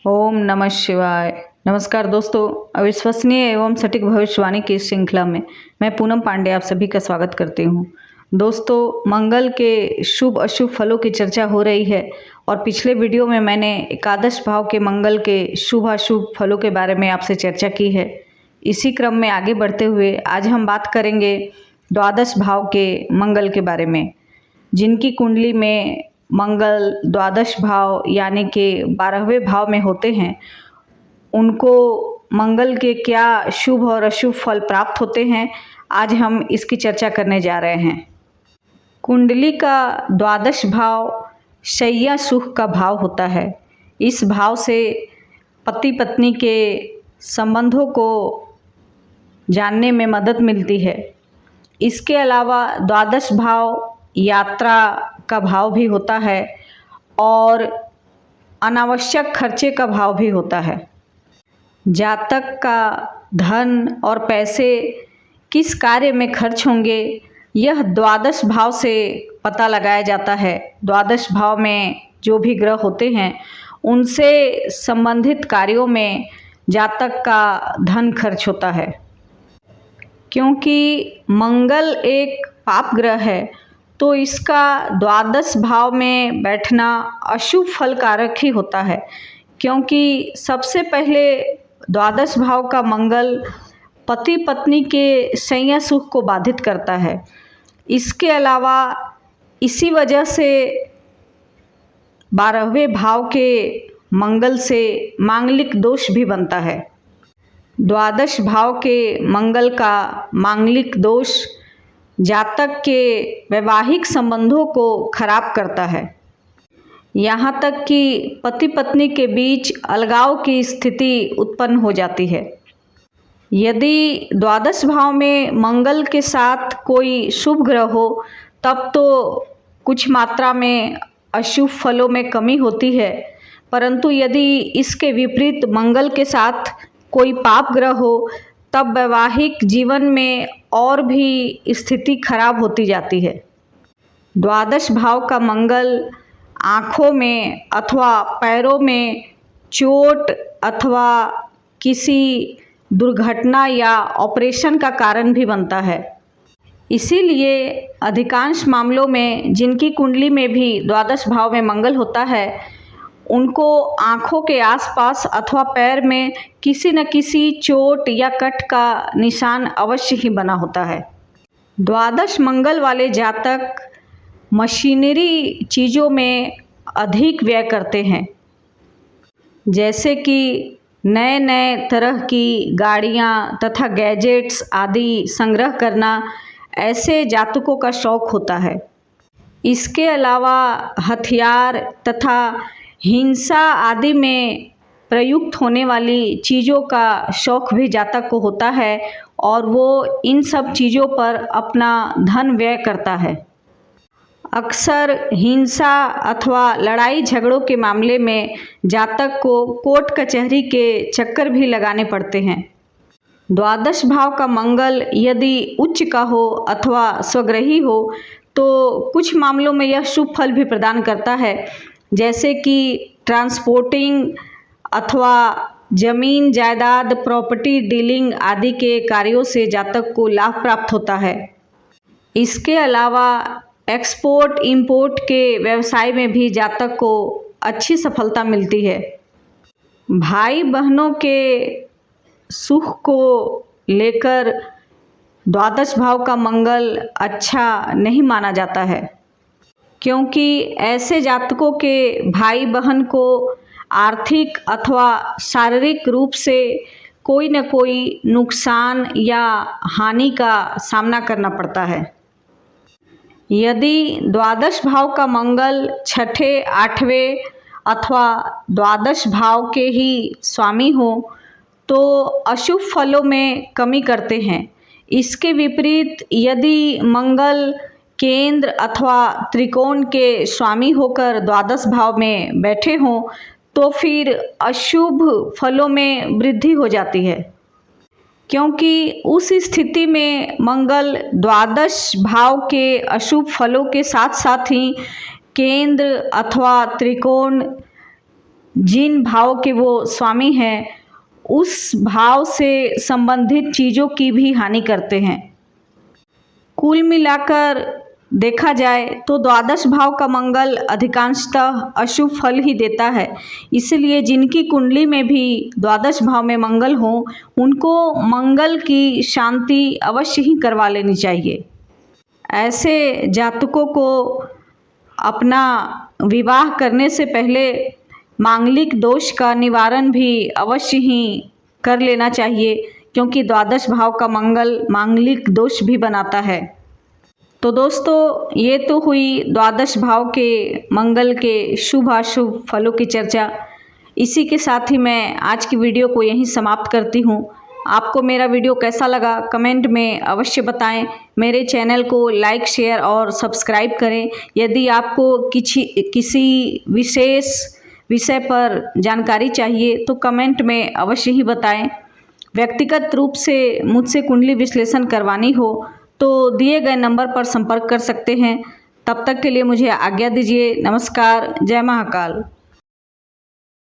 ओम नमः शिवाय। नमस्कार दोस्तों, अविश्वसनीय एवं सटीक भविष्यवाणी की इस श्रृंखला में मैं पूनम पांडे आप सभी का स्वागत करती हूँ। दोस्तों, मंगल के शुभ अशुभ फलों की चर्चा हो रही है और पिछले वीडियो में मैंने एकादश भाव के मंगल के शुभ अशुभ फलों के बारे में आपसे चर्चा की है। इसी क्रम में आगे बढ़ते हुए आज हम बात करेंगे द्वादश भाव के मंगल के बारे में, जिनकी कुंडली में मंगल द्वादश भाव यानी कि 12वें भाव में होते हैं। उनको मंगल के क्या शुभ और अशुभ फल प्राप्त होते हैं, आज हम इसकी चर्चा करने जा रहे हैं। कुंडली का द्वादश भाव शय्या सुख का भाव होता है। इस भाव से पति पत्नी के संबंधों को जानने में मदद मिलती है। इसके अलावा द्वादश भाव यात्रा का भाव भी होता है और अनावश्यक खर्चे का भाव भी होता है। जातक का धन और पैसे किस कार्य में खर्च होंगे, यह द्वादश भाव से पता लगाया जाता है। द्वादश भाव में जो भी ग्रह होते हैं उनसे संबंधित कार्यों में जातक का धन खर्च होता है। क्योंकि मंगल एक पाप ग्रह है तो इसका द्वादश भाव में बैठना अशुभ फल कारक ही होता है, क्योंकि सबसे पहले द्वादश भाव का मंगल पति पत्नी के संयम सुख को बाधित करता है। इसके अलावा इसी वजह से 12वें भाव के मंगल से मांगलिक दोष भी बनता है। द्वादश भाव के मंगल का मांगलिक दोष जातक के वैवाहिक संबंधों को खराब करता है। यहाँ तक कि पति पत्नी के बीच अलगाव की स्थिति उत्पन्न हो जाती है। यदि द्वादश भाव में मंगल के साथ कोई शुभ ग्रह हो तब तो कुछ मात्रा में अशुभ फलों में कमी होती है, परंतु यदि इसके विपरीत मंगल के साथ कोई पाप ग्रह हो तब वैवाहिक जीवन में और भी स्थिति खराब होती जाती है। द्वादश भाव का मंगल आँखों में अथवा पैरों में चोट अथवा किसी दुर्घटना या ऑपरेशन का कारण भी बनता है। इसीलिए अधिकांश मामलों में जिनकी कुंडली में भी द्वादश भाव में मंगल होता है उनको आँखों के आसपास अथवा पैर में किसी न किसी चोट या कट का निशान अवश्य ही बना होता है। द्वादश मंगल वाले जातक मशीनरी चीज़ों में अधिक व्यय करते हैं, जैसे कि नए नए तरह की गाड़ियाँ तथा गैजेट्स आदि संग्रह करना ऐसे जातकों का शौक होता है। इसके अलावा हथियार तथा हिंसा आदि में प्रयुक्त होने वाली चीज़ों का शौक भी जातक को होता है और वो इन सब चीज़ों पर अपना धन व्यय करता है। अक्सर हिंसा अथवा लड़ाई झगड़ों के मामले में जातक को कोर्ट कचहरी के चक्कर भी लगाने पड़ते हैं। द्वादश भाव का मंगल यदि उच्च का हो अथवा स्वग्रही हो तो कुछ मामलों में यह शुभ फल भी प्रदान करता है, जैसे कि ट्रांसपोर्टिंग अथवा जमीन जायदाद प्रॉपर्टी डीलिंग आदि के कार्यों से जातक को लाभ प्राप्त होता है। इसके अलावा एक्सपोर्ट इंपोर्ट के व्यवसाय में भी जातक को अच्छी सफलता मिलती है। भाई बहनों के सुख को लेकर द्वादश भाव का मंगल अच्छा नहीं माना जाता है, क्योंकि ऐसे जातकों के भाई बहन को आर्थिक अथवा शारीरिक रूप से कोई न कोई नुकसान या हानि का सामना करना पड़ता है। यदि द्वादश भाव का मंगल छठे आठवें अथवा द्वादश भाव के ही स्वामी हो तो अशुभ फलों में कमी करते हैं। इसके विपरीत यदि मंगल केंद्र अथवा त्रिकोण के स्वामी होकर द्वादश भाव में बैठे हों तो फिर अशुभ फलों में वृद्धि हो जाती है, क्योंकि उस स्थिति में मंगल द्वादश भाव के अशुभ फलों के साथ साथ ही केंद्र अथवा त्रिकोण जिन भाव के वो स्वामी हैं उस भाव से संबंधित चीज़ों की भी हानि करते हैं। कुल मिलाकर देखा जाए तो द्वादश भाव का मंगल अधिकांशतः अशुभ फल ही देता है। इसलिए जिनकी कुंडली में भी द्वादश भाव में मंगल हो उनको मंगल की शांति अवश्य ही करवा लेनी चाहिए। ऐसे जातकों को अपना विवाह करने से पहले मांगलिक दोष का निवारण भी अवश्य ही कर लेना चाहिए, क्योंकि द्वादश भाव का मंगल मांगलिक दोष भी बनाता है। तो दोस्तों, ये तो हुई द्वादश भाव के मंगल के शुभ अशुभ फलों की चर्चा। इसी के साथ ही मैं आज की वीडियो को यहीं समाप्त करती हूँ। आपको मेरा वीडियो कैसा लगा कमेंट में अवश्य बताएं। मेरे चैनल को लाइक शेयर और सब्सक्राइब करें। यदि आपको किसी विशेष विषय पर जानकारी चाहिए तो कमेंट में अवश्य ही बताएं। व्यक्तिगत रूप से मुझसे कुंडली विश्लेषण करवानी हो तो दिए गए नंबर पर संपर्क कर सकते हैं। तब तक के लिए मुझे आज्ञा दीजिए। नमस्कार। जय महाकाल।